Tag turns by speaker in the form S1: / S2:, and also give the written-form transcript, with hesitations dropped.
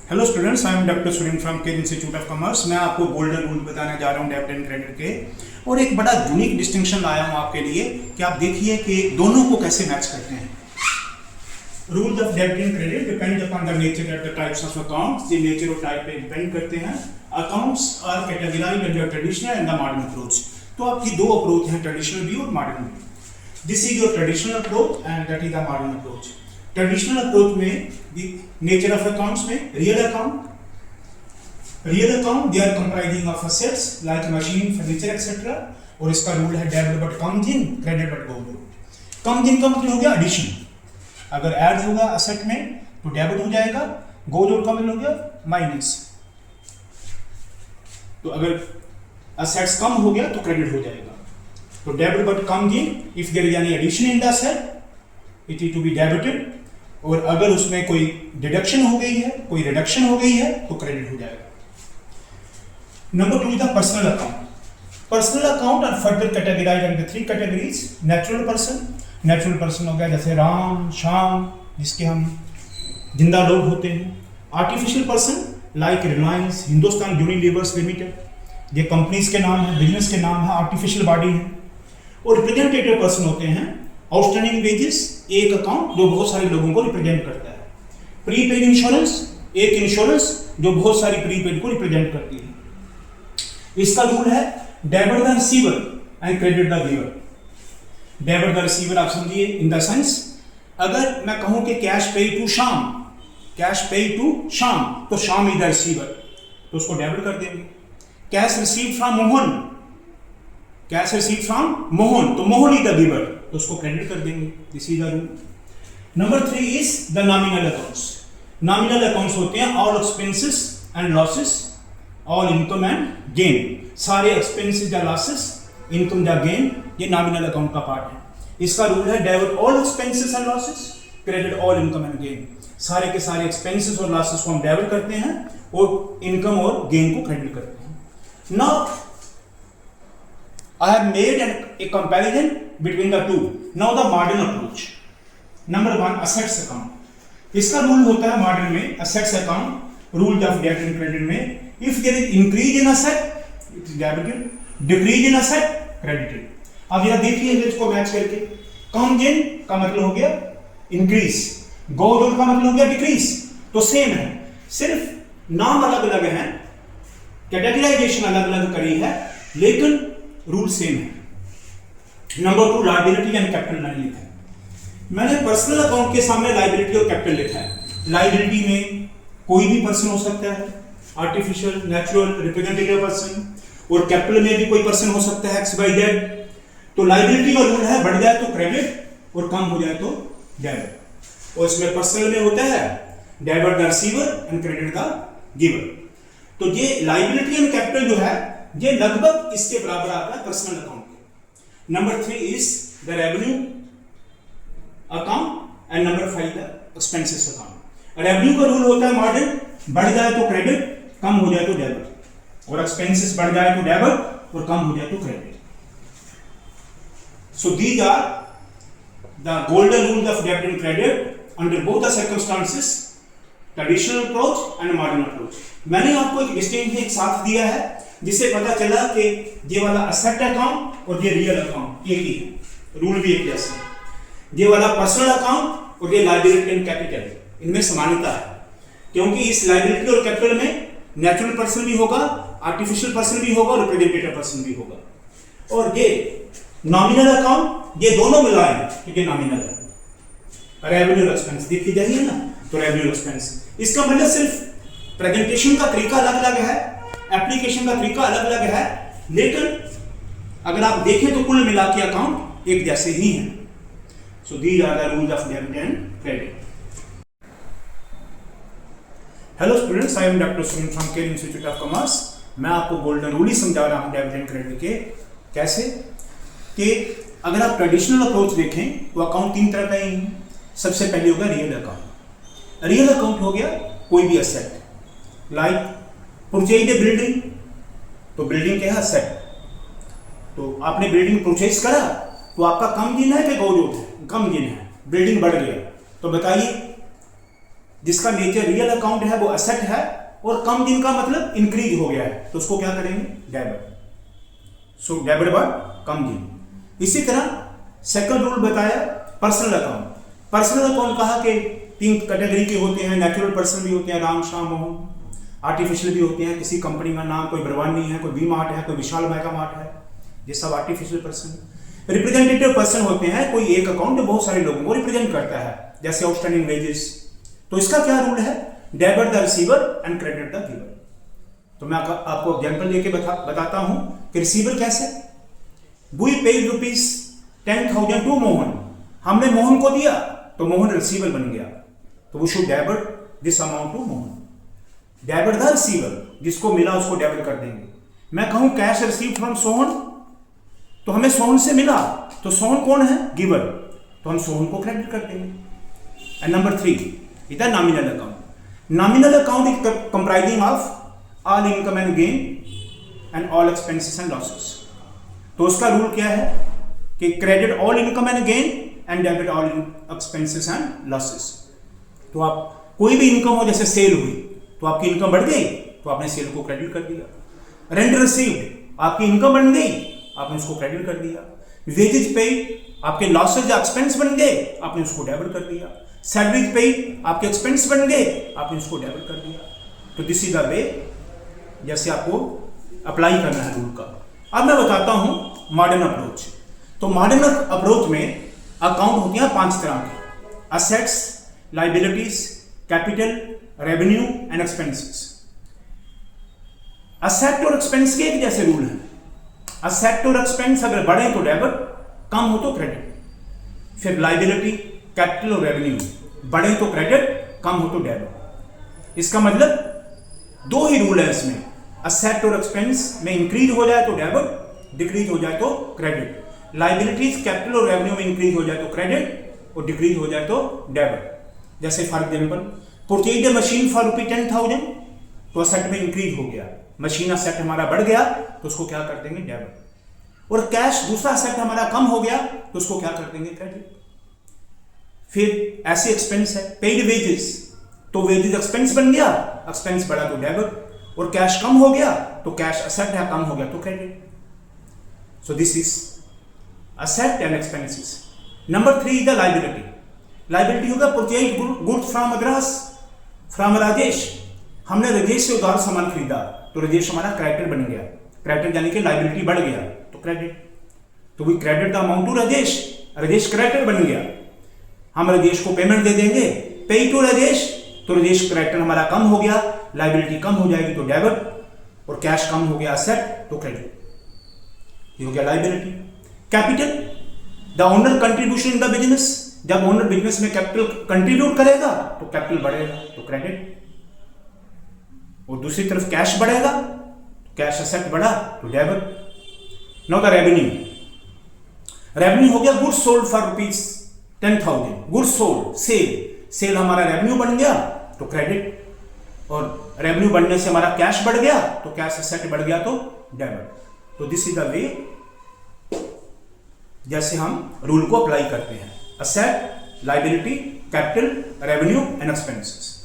S1: Hello students, I am doctor Surendra from Care Institute of Commerce. मैं आपको golden rule बताने जा रहा हूँ डेबिट एंड क्रेडिट के, और एक बड़ा यूनिक डिस्टिंक्शन लाया हूँ आपके लिए कि आप देखिए कि दोनों को कैसे मैच करते हैं। Rules of debit and credit depend upon the nature and the types of accounts. ये नेचर और टाइप पे डिपेंड करते हैं। Accounts are categorized under traditional and the modern approach. तो आपकी दो अप्रोच हैं, ट्रेडिशनल व्यू और modern view. This is your traditional approach and that is the modern approach. Traditional approach में नेचर ऑफ अकाउंट्स में real account they are comprising of assets like machine, furniture etcetera. और इसका rule है debit but comes in, credit but goes out. Comes in का मतलब हो गया addition. अगर ऐड होगा असेट में तो डेबिट हो जाएगा, गोज आउट का मतलब हो गया माइनस। तो अगर असेट्स कम हो गया तो क्रेडिट हो जाएगा। तो debit but comes in, if there is any addition in the asset it is to be debited. और अगर उसमें कोई डिडक्शन हो गई है, कोई रिडक्शन हो गई है तो क्रेडिट हो जाएगा। Number 2 is the personal account. Personal account are further categorized into 3 categories. Natural person हो गया जैसे राम, श्याम, जिसके हम जिंदा लोग होते हैं। Artificial person like Reliance, Hindustan Unilevers limited, ये कंपनीज के नाम है, बिजनेस के नाम है, आर्टिफिशियल बॉडी है। और रिप्रेजेंटेटिव पर्सन होते हैं आउटस्टैंडिंग वेजेस, एक अकाउंट जो बहुत सारे लोगों को रिप्रेजेंट करता है। प्रीपेड इंश्योरेंस, एक इंश्योरेंस जो बहुत सारी प्रीपेड को रिप्रेजेंट करती है। इसका रूल है debit the receiver and credit the giver. Debit the receiver आप समझिए इन द सेंस, अगर मैं कहूं कि कैश पे टू श्याम, तो श्याम इज द रिसीवर, तो उसको डेबिट कर देंगे। कैश रिसीव्ड फ्रॉम मोहन, तो मोहन इज द गिवर, तो उसको क्रेडिट कर देंगे। This is the rule. Number 3 is the nominal accounts. Nominal accounts होते हैं all expenses and losses, all income and gain. सारे एक्सपेंसेस या लॉसेस, इनकम या गेन, ये नॉमिनल अकाउंट का पार्ट है। इसका रूल है debit all expenses and losses, credit all income and gain. सारे के सारे एक्सपेंसेस और लॉसेस को हम डेबिट करते हैं और इनकम और गेन को क्रेडिट करते हैं। Now I have made a comparison between the two. Now the modern approach. Number 1, assets account. इसका रूल होता है मॉडर्न में assets account, rule of debit and credit में, if there is increase in asset it is debited, decrease in asset credited. अब यह देखिए इसको match करके, comes in का मतलब हो गया increase, goes out का मतलब हो गया decrease। तो सेम है, सिर्फ नाम अलग अलग है, कैटेगराइजेशन अलग अलग करी है, लेकिन रूल सेम है। नंबर 2, लायबिलिटी एंड कैपिटल मैंने लिखा है। मैंने पर्सनल अकाउंट के सामने लायबिलिटी और कैपिटल लिखा है। लायबिलिटी में कोई भी पर्सन हो सकता है, आर्टिफिशियल, नेचुरल, रिप्रेजेंटेटिव पर्सन, और कैपिटल में भी कोई पर्सन हो सकता है, एक्स वाई जेड। तो लायबिलिटी का रूल है बढ़ जाए तो क्रेडिट और कम हो जाए तो डेबिट। और इसमें पर्सनल में होता है debit the receiver and credit the giver. तो ये लायबिलिटी एंड कैपिटल जो है ये लगभग इसके बराबर आता है पर्सनल अकाउंट के। Number 3 is the revenue account and number 5 the expenses account. Revenue का रूल होता है मॉडर्न, बढ़ जाए तो क्रेडिट, कम हो जाए तो डेबिट, और एक्सपेंसेस बढ़ जाए तो डेबिट और कम हो जाए तो credit. So these are the golden rules of debit and credit under both the circumstances, traditional approach and modern approach. मैंने आपको एक डिस्टिंक्शन एक साथ दिया है जिससे पता चला कि ये वाला असेट अकाउंट और ये रियल अकाउंट एक ही है, रूल भी एक जैसा है। ये वाला पर्सनल अकाउंट और ये लायबिलिटी एंड कैपिटल, इनमें समानता है, क्योंकि इस लायबिलिटी और कैपिटल में नेचुरल पर्सन भी होगा, आर्टिफिशियल पर्सन भी होगा और रिप्रेजेंटेटिव पर्सन भी होगा। और ये नॉमिनल अकाउंट, ये दोनों मिलाए क्योंकि नॉमिनल है। रेवेन्यू एक्सपेंस देखी जाइए ना, तो रेवेन्यू एक्सपेंस, इसका मतलब सिर्फ प्रेजेंटेशन का तरीका अलग अलग है, एप्लीकेशन का तरीका अलग अलग है, लेकिन अगर आप देखें तो कुल मिला के अकाउंट एक जैसे ही हैं। So these are the rules of debit and credit. Hello students, I am doctor Surendra from Care Institute of Commerce. मैं आपको गोल्डन रूल ही समझा रहा हूं डेबिट एंड क्रेडिट के। कैसे कि अगर आप ट्रेडिशनल अप्रोच देखें तो अकाउंट 3 तरह का ही है। सबसे पहले होगा रियल अकाउंट। रियल अकाउंट हो गया कोई भी asset, like purchase a building, तो बिल्डिंग क्या है असेट। तो आपने बिल्डिंग परचेज करा तो आपका कम गिन है कि गोज आउट है? कम गिन है, बिल्डिंग बढ़ गया। तो बताइए जिसका नेचर रियल अकाउंट है वो असेट है, और कम दिन का मतलब इंक्रीज हो गया है, तो उसको क्या करेंगे? डेबिट। सो डेबिट बाय कम दिन। इसी तरह सेकंड रूल बताया पर्सनल अकाउंट। पर्सनल अकाउंट कहा कि 3 कैटेगरी के होते हैं, नेचुरल पर्सन भी होते हैं, राम श्याम मोहन, आर्टिफिशियल भी होते हैं, किसी कंपनी का नाम कोई बरवानी है, कोई वी मार्ट है, कोई विशाल मेगा मार्ट है, ये सब आर्टिफिशियल पर्सन। रिप्रेजेंटेटिव पर्सन होते हैं, कोई एक अकाउंट बहुत सारे लोगों को रिप्रेजेंट करता है, जैसे आउटस्टैंडिंग वेजेस। तो इसका क्या रूल है? Debit the receiver and credit the giver. तो मैं आपको एग्जांपल देके बताता हूं कि रिसीवर कैसे। वी पेड ₹10,000 टू मोहन, हमने मोहन को दिया तो मोहन रिसीवर बन गया, तो we should debit this amount to Mohan. Debit the receiver, जिसको मिला उसको डेबिट कर देंगे। मैं कहूं कैश रिसीव फ्रॉम सोहन, तो हमें सोहन से मिला, तो सोहन कौन है? गिवर, तो हम सोहन को क्रेडिट कर देंगे। And number 3 is the nominal account. Nominal account is comprising of all income and gain and all expenses and losses. तो उसका रूल क्या है कि credit all income and gain and debit all expenses and losses. तो आप कोई भी income हो, जैसे सेल हुई तो आपकी इनकम बढ़ गई तो आपने सेल को क्रेडिट कर दिया। रेंट रिसीव्ड, आपकी इनकम बन गई, आपने उसको क्रेडिट कर दिया। वेजेज पेड, आपके लॉसेज एक्सपेंस बन गए, आपने उसको डेबिट कर दिया। सैलरीज पेड, आपके एक्सपेंस बन गए, आपने उसको डेबिट कर दिया। तो दिस इज द वे जैसे आपको अप्लाई करना है रूल का। अब मैं बताता हूं मॉडर्न अप्रोच। तो मॉडर्न अप्रोच में अकाउंट होती हैं 5 तरह के: assets, liabilities, capital, revenue and expenses. Asset और एक्सपेंस के एक जैसे रूल हैं। असेट और एक्सपेंस अगर बढ़े तो डेबिट, कम हो तो क्रेडिट। फिर लाइबिलिटी, कैपिटल और रेवेन्यू बढ़े तो क्रेडिट, कम हो तो डेबिट। इसका मतलब 2 ही रूल है इसमें। असेट और एक्सपेंस में इंक्रीज हो जाए तो डेबिट, डिक्रीज हो जाए तो क्रेडिट। लाइबिलिटीज, कैपिटल और रेवेन्यू में इंक्रीज हो जाए तो क्रेडिट, और डिक्रीज हो जाए तो डेबिट। जैसे for example purchase a machine for ₹10,000, तो असेट में इंक्रीज हो गया, मशीन असेट हमारा बढ़ गया, तो उसको क्या कर देंगे? डेबिट। और कैश दूसरा असेट हमारा कम हो गया, तो उसको क्या कर देंगे? क्रेडिट। फिर ऐसे एक्सपेंस है पेड वेजेस, तो वेजेस एक्सपेंस बन गया, एक्सपेंस बढ़ा तो डेबिट, और कैश कम हो गया तो कैश असेट है, कम हो गया तो credit. So this is asset and expenses. Number 3 is the liability. Liability होगा purchase goods from Madras from Rajesh, हमने राजेश से उधार सामान खरीदा तो राजेश हमारा क्रेडिटर बन गया। क्रेडिटर यानी कि लाइबिलिटी बढ़ गया तो क्रेडिट। तो we credit the amount to Rajesh, Rajesh creditor बन गया, हम राजेश को पेमेंट दे देंगे, पे टू राजेश, तो राजेश क्रेडिटर हमारा कम हो गया, लाइबिलिटी कम हो जाएगी तो डेबिट, और कैश कम हो गया असेट तो क्रेडिट। ये हो गया liability. Capital, the owner contribution in the business, जब ओनर बिजनेस में कैपिटल कंट्रीब्यूट करेगा तो कैपिटल बढ़ेगा तो क्रेडिट, और दूसरी तरफ कैश बढ़ेगा, कैश असेट बढ़ा तो debit. Now the revenue. Revenue हो गया goods sold for ₹10,000, goods sold, sale हमारा रेवेन्यू बन गया तो क्रेडिट, और रेवेन्यू बढ़ने से हमारा कैश बढ़ गया तो कैश असेट बढ़ गया तो डेबिट। तो दिस इज द वे जैसे हम रूल को अप्लाई करते हैं: asset, liability, capital, revenue and expenses.